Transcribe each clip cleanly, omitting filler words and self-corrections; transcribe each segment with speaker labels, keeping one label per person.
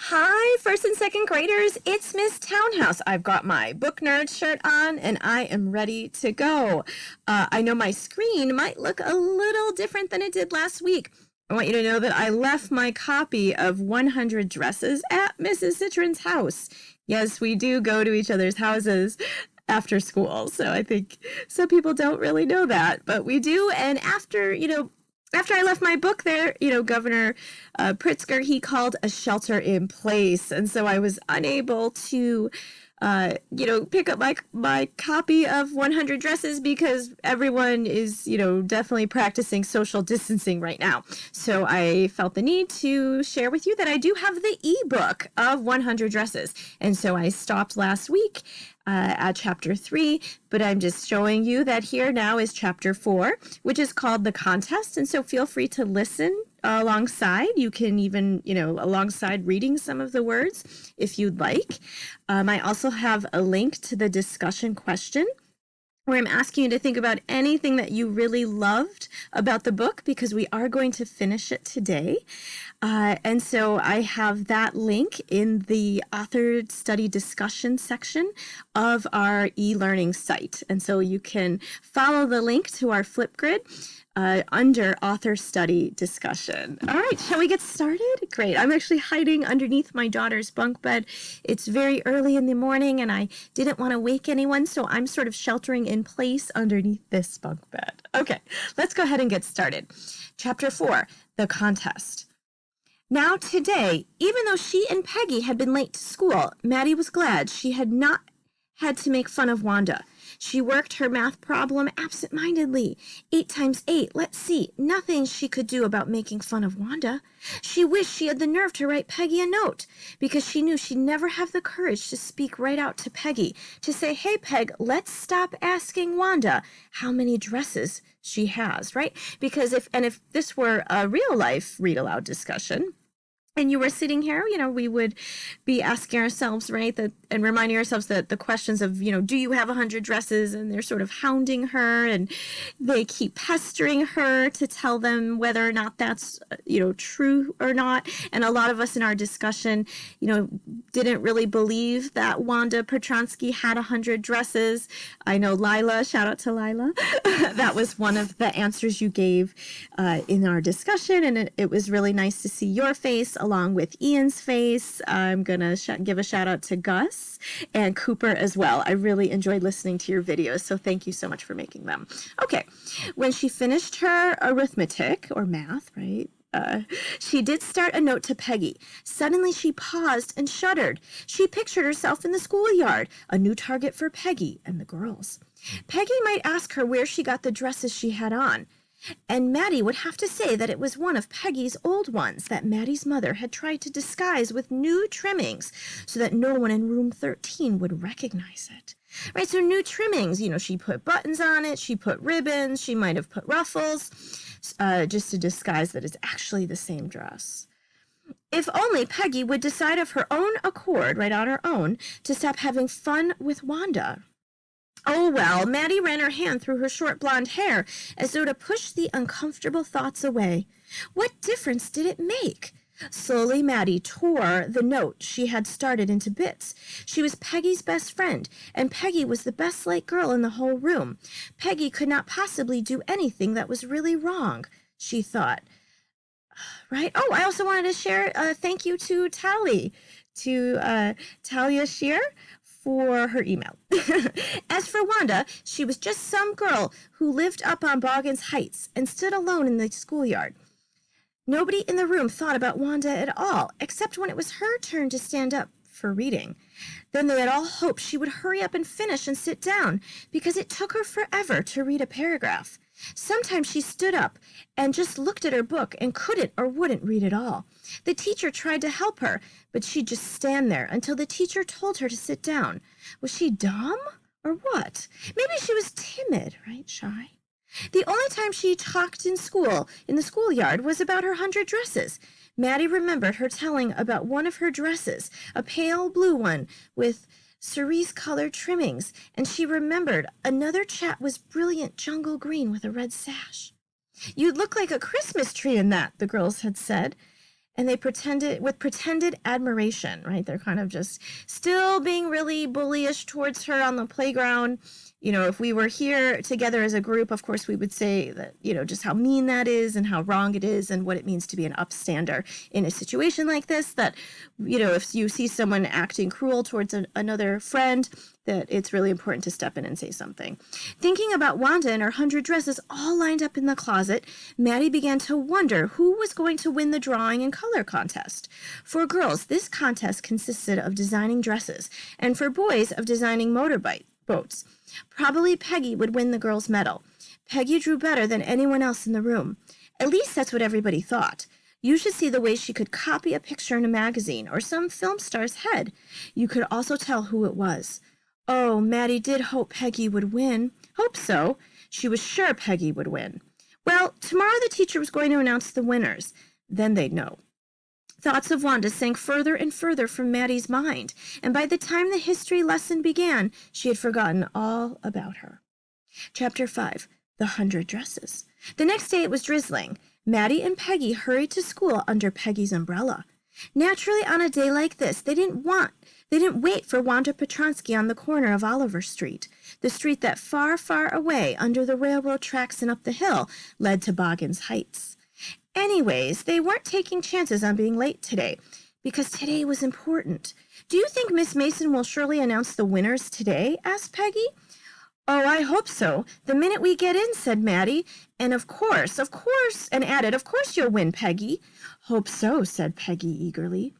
Speaker 1: Hi, first and second graders. It's Miss Townhouse. I've got my book nerd shirt on and I am ready to go. I know my screen might look a little different than it did last week. I want you to know that I left my copy of 100 Dresses at Mrs. Citron's house. Yes, we do go to each other's houses after school. So I think some people don't really know that, but we do. And after I left my book there, Governor Pritzker, he called a shelter in place. And so I was unable to, pick up my copy of 100 Dresses because everyone is, definitely practicing social distancing right now. So I felt the need to share with you that I do have the ebook of 100 Dresses. And so I stopped last week at chapter 3, but I'm just showing you that here now is chapter 4, which is called The Contest. And so feel free to listen alongside. You can even, alongside reading some of the words if you'd like. I also have a link to the discussion question where I'm asking you to think about anything that you really loved about the book because we are going to finish it today. And so I have that link in the author study discussion section of our e-learning site. And so you can follow the link to our Flipgrid under author study discussion. All right, shall we get started? Great. I'm actually hiding underneath my daughter's bunk bed. It's very early in the morning and I didn't want to wake anyone, so I'm sort of sheltering in place underneath this bunk bed. Okay, let's go ahead and get started. Chapter 4, The Contest. Now today, even though she and Peggy had been late to school, Maddie was glad she had not had to make fun of Wanda. She worked her math problem absent-mindedly. 8 times 8, let's see, nothing she could do about making fun of Wanda. She wished she had the nerve to write Peggy a note, because she knew she'd never have the courage to speak right out to Peggy, to say, hey, Peg, let's stop asking Wanda how many dresses she has, right? Because if this were a real-life read-aloud discussion, and you were sitting here, we would be asking ourselves, right, and reminding ourselves that the questions of, do you have 100 dresses? And they're sort of hounding her and they keep pestering her to tell them whether or not that's, true or not. And a lot of us in our discussion, didn't really believe that Wanda Petronsky had 100 dresses. I know Lila, shout out to Lila. That was one of the answers you gave in our discussion. And it was really nice to see your face along with Ian's face. I'm going to give a shout out to Gus and Cooper as well. I really enjoyed listening to your videos, so thank you so much for making them. Okay, when she finished her arithmetic or math, right? She did start a note to Peggy. Suddenly she paused and shuddered. She pictured herself in the schoolyard, a new target for Peggy and the girls. Peggy might ask her where she got the dresses she had on. And Maddie would have to say that it was one of Peggy's old ones that Maddie's mother had tried to disguise with new trimmings so that no one in room 13 would recognize it. Right, so new trimmings, she put buttons on it, she put ribbons, she might have put ruffles, just to disguise that it's actually the same dress. If only Peggy would decide of her own accord, right on her own, to stop having fun with Wanda. Oh, well, Maddie ran her hand through her short blonde hair as though to push the uncomfortable thoughts away. What difference did it make? Slowly, Maddie tore the note she had started into bits. She was Peggy's best friend, and Peggy was the best liked girl in the whole room. Peggy could not possibly do anything that was really wrong, she thought. Right? Oh, I also wanted to share a thank you to Talia Shear, for her email. As for Wanda, she was just some girl who lived up on Boggins Heights and stood alone in the schoolyard. Nobody in the room thought about Wanda at all, except when it was her turn to stand up for reading. Then they had all hoped she would hurry up and finish and sit down, because it took her forever to read a paragraph. Sometimes she stood up and just looked at her book and couldn't or wouldn't read at all. The teacher tried to help her, but she'd just stand there until the teacher told her to sit down. Was she dumb or what? Maybe she was timid, right? Shy. The only time she talked in the schoolyard, was about her 100 dresses. Maddie remembered her telling about one of her dresses, a pale blue one with cerise-colored trimmings, and she remembered another chat was brilliant jungle green with a red sash. You'd look like a Christmas tree in that, the girls had said. and they pretended with pretended admiration, right? They're kind of just still being really bullyish towards her on the playground. If we were here together as a group, of course, we would say that, just how mean that is and how wrong it is and what it means to be an upstander in a situation like this, that, if you see someone acting cruel towards another friend, that it's really important to step in and say something. Thinking about Wanda and her 100 dresses all lined up in the closet, Maddie began to wonder who was going to win the drawing and color contest. For girls, this contest consisted of designing dresses, and for boys, of designing boats. Probably Peggy would win the girls' medal. Peggy drew better than anyone else in the room. At least that's what everybody thought. You should see the way she could copy a picture in a magazine or some film star's head. You could also tell who it was. Oh, Maddie did hope Peggy would win. Hope so. She was sure Peggy would win. Well, tomorrow the teacher was going to announce the winners. Then they'd know. Thoughts of Wanda sank further and further from Maddie's mind, and by the time the history lesson began, she had forgotten all about her. Chapter 5. The 100 Dresses. The next day it was drizzling. Maddie and Peggy hurried to school under Peggy's umbrella. Naturally, on a day like this, they didn't wait for Wanda Petronsky on the corner of Oliver Street, the street that far, far away, under the railroad tracks and up the hill, led to Boggin's Heights. Anyways, they weren't taking chances on being late today, because today was important. Do you think Miss Mason will surely announce the winners today? Asked Peggy. Oh, I hope so. The minute we get in, said Maddie. And of course, and added, of course you'll win, Peggy. Hope so, said Peggy eagerly.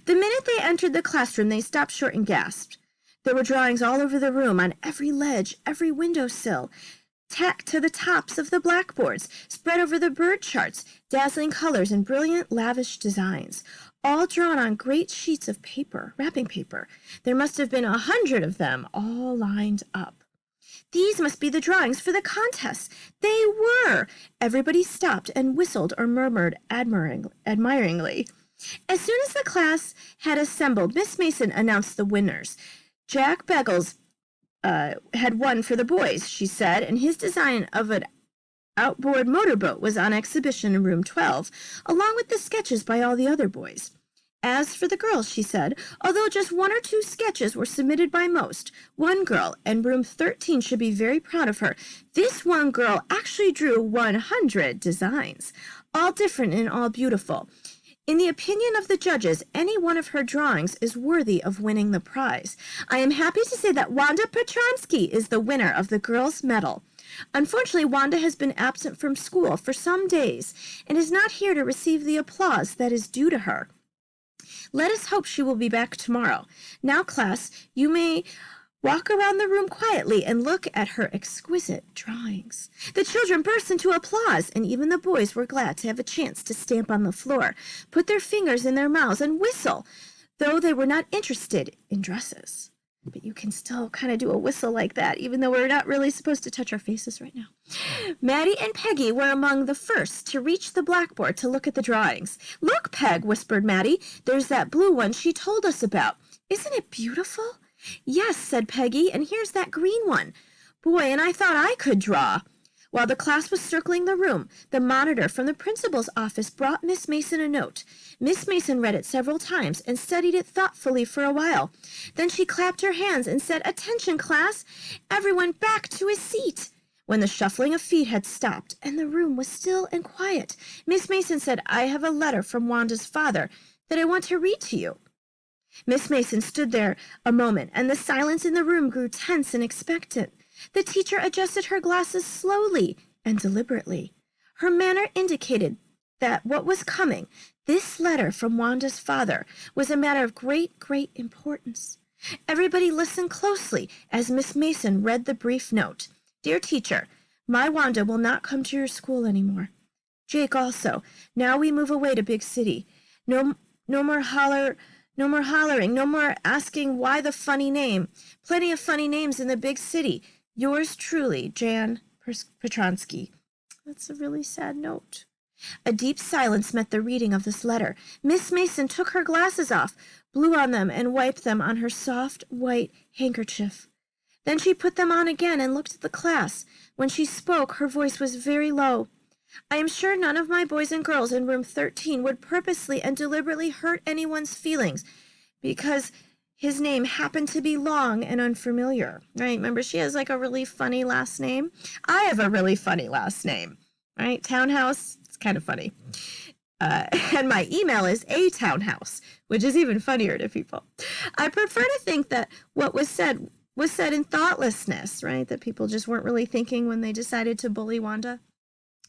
Speaker 1: The minute they entered the classroom, they stopped short and gasped. There were drawings all over the room, on every ledge, every windowsill, tacked to the tops of the blackboards, spread over the bird charts, dazzling colors and brilliant, lavish designs, all drawn on great sheets of paper, wrapping paper. There must have been 100 of them, all lined up. These must be the drawings for the contest. They were! Everybody stopped and whistled or murmured admiringly. As soon as the class had assembled, Miss Mason announced the winners. Jack Beggles had won for the boys, she said, and his design of an outboard motorboat was on exhibition in room 12, along with the sketches by all the other boys. As for the girls, she said, although just 1 or 2 sketches were submitted by most, one girl, and room 13 should be very proud of her, this one girl actually drew 100 designs, all different and all beautiful. In the opinion of the judges, any one of her drawings is worthy of winning the prize. I am happy to say that Wanda Petronsky is the winner of the girls' medal. Unfortunately, Wanda has been absent from school for some days and is not here to receive the applause that is due to her. Let us hope she will be back tomorrow. Now, class, you may walk around the room quietly and look at her exquisite drawings. The children burst into applause, and even the boys were glad to have a chance to stamp on the floor, put their fingers in their mouths, and whistle, though they were not interested in dresses. But you can still kind of do a whistle like that, even though we're not really supposed to touch our faces right now. Maddie and Peggy were among the first to reach the blackboard to look at the drawings. Look, Peg, whispered Maddie. There's that blue one she told us about. Isn't it beautiful? Yes, said Peggy, and here's that green one. Boy, and I thought I could draw. While the class was circling the room, the monitor from the principal's office brought Miss Mason a note. Miss Mason read it several times and studied it thoughtfully for a while. Then she clapped her hands and said, "Attention, class! Everyone back to his seat!" When the shuffling of feet had stopped and the room was still and quiet, Miss Mason said, "I have a letter from Wanda's father that I want to read to you." Miss Mason stood there a moment, and the silence in the room grew tense and expectant. The teacher adjusted her glasses slowly and deliberately. Her manner indicated that what was coming, this letter from Wanda's father, was a matter of great, great importance. Everybody listened closely as Miss Mason read the brief note. "Dear teacher, my Wanda will not come to your school anymore. Jake also. Now we move away to big city. No more hollering, no more asking why the funny name. Plenty of funny names in the big city. Yours truly, Jan Petronsky." That's a really sad note. A deep silence met the reading of this letter. Miss Mason took her glasses off, blew on them, and wiped them on her soft white handkerchief. Then she put them on again and looked at the class. When she spoke, her voice was very low. I am sure none of my boys and girls in room 13 would purposely and deliberately hurt anyone's feelings because his name happened to be long and unfamiliar, right? Remember, she has like a really funny last name. I have a really funny last name, right? Townhouse, it's kind of funny. And my email is a townhouse, which is even funnier to people. I prefer to think that what was said in thoughtlessness, right? That people just weren't really thinking when they decided to bully Wanda.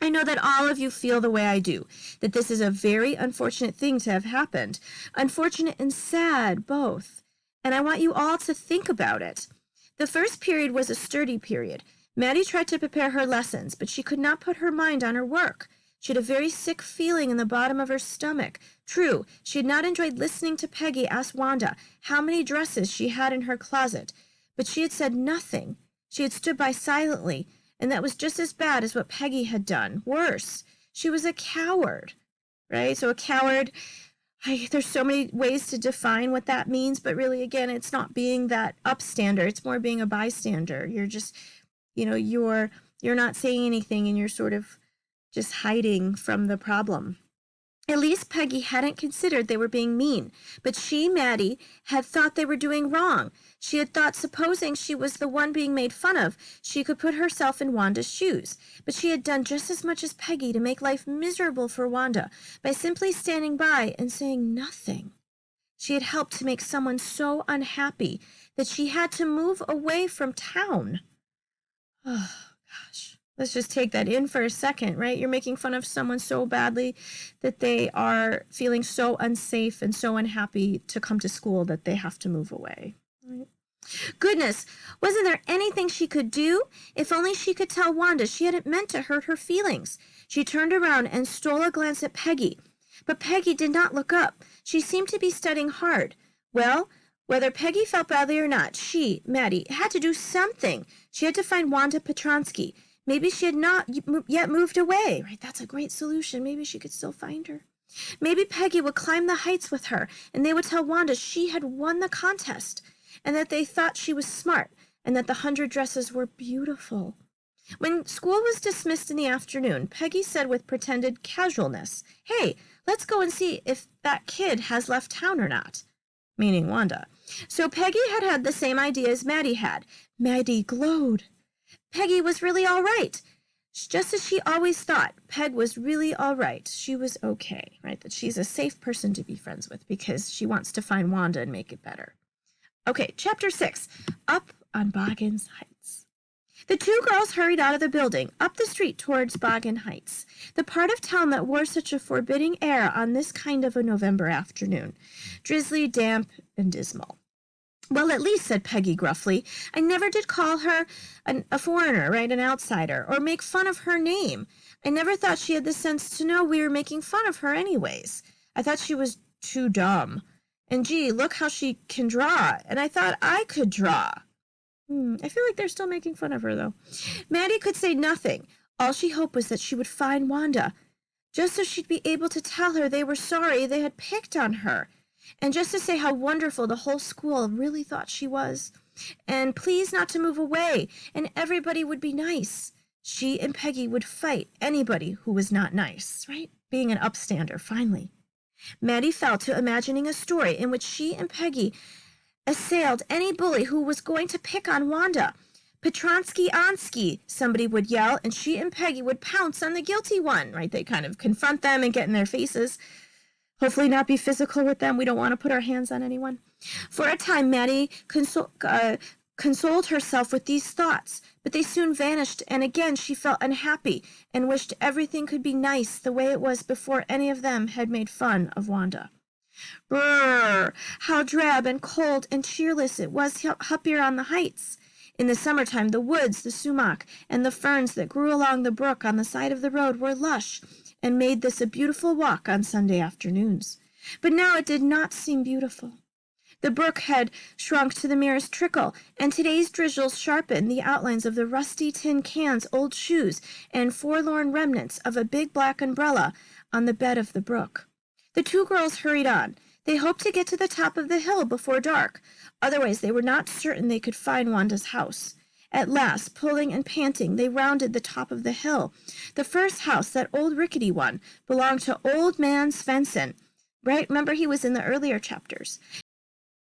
Speaker 1: I know that all of you feel the way I do, that this is a very unfortunate thing to have happened. Unfortunate and sad, both. And I want you all to think about it. The first period was a sturdy period. Maddie tried to prepare her lessons, but she could not put her mind on her work. She had a very sick feeling in the bottom of her stomach. True, she had not enjoyed listening to Peggy ask Wanda how many dresses she had in her closet, but she had said nothing. She had stood by silently, and that was just as bad as what Peggy had done. Worse, she was a coward, right? So a coward, there's so many ways to define what that means, but really, again, it's not being that upstander. It's more being a bystander. You're just, you're not saying anything, and you're sort of just hiding from the problem. At least Peggy hadn't considered they were being mean, but she, Maddie, had thought they were doing wrong. She had thought, supposing she was the one being made fun of, she could put herself in Wanda's shoes. But she had done just as much as Peggy to make life miserable for Wanda by simply standing by and saying nothing. She had helped to make someone so unhappy that she had to move away from town. Oh, gosh. Let's just take that in for a second, right? You're making fun of someone so badly that they are feeling so unsafe and so unhappy to come to school that they have to move away. Right? Goodness, wasn't there anything she could do? If only she could tell Wanda she hadn't meant to hurt her feelings. She turned around and stole a glance at Peggy. But Peggy did not look up. She seemed to be studying hard. Well, whether Peggy felt badly or not, she, Maddie, had to do something. She had to find Wanda Petronsky. Maybe she had not yet moved away, right? That's a great solution. Maybe she could still find her. Maybe Peggy would climb the heights with her, and they would tell Wanda she had won the contest, and that they thought she was smart, and that the 100 dresses were beautiful. When school was dismissed in the afternoon, Peggy said with pretended casualness, "Hey, let's go and see if that kid has left town or not," meaning Wanda. So Peggy had the same idea as Maddie had. Maddie glowed. Peggy was really all right. Just as she always thought, Peg was really all right. She was okay, right? That she's a safe person to be friends with because she wants to find Wanda and make it better. Okay, chapter 6, Up on Boggins Heights. The two girls hurried out of the building, up the street towards Boggin Heights, the part of town that wore such a forbidding air on this kind of a November afternoon, drizzly, damp, and dismal. Well, at least, said Peggy gruffly, I never did call her a foreigner, right, an outsider, or make fun of her name. I never thought she had the sense to know we were making fun of her anyways. I thought she was too dumb. And gee, look how she can draw, and I thought I could draw. I feel like they're still making fun of her, though. Maddie could say nothing. All she hoped was that she would find Wanda, just so she'd be able to tell her they were sorry they had picked on her. And just to say how wonderful the whole school really thought she was. And please not to move away, and everybody would be nice. She and Peggy would fight anybody who was not nice, right? Being an upstander, finally. Maddie fell to imagining a story in which she and Peggy assailed any bully who was going to pick on Wanda. Petronsky-onsky, somebody would yell, and she and Peggy would pounce on the guilty one, right? They kind of confront them and get in their faces. Hopefully not be physical with them. We don't want to put our hands on anyone. For a time, Maddie consoled herself with these thoughts, but they soon vanished, and again she felt unhappy and wished everything could be nice the way it was before any of them had made fun of Wanda. Brrr! How drab and cold and cheerless it was up here on the heights. In the summertime, the woods, the sumac, and the ferns that grew along the brook on the side of the road were lush, and made this a beautiful walk on Sunday afternoons. But now it did not seem beautiful. The brook had shrunk to the merest trickle, and today's drizzles sharpened the outlines of the rusty tin cans, old shoes, and forlorn remnants of a big black umbrella on the bed of the brook. The two girls hurried on. They hoped to get to the top of the hill before dark. Otherwise, they were not certain they could find Wanda's house. At last, pulling and panting, they rounded the top of the hill. The first house, that old rickety one, belonged to Old Man Svensson. Right? Remember, he was in the earlier chapters.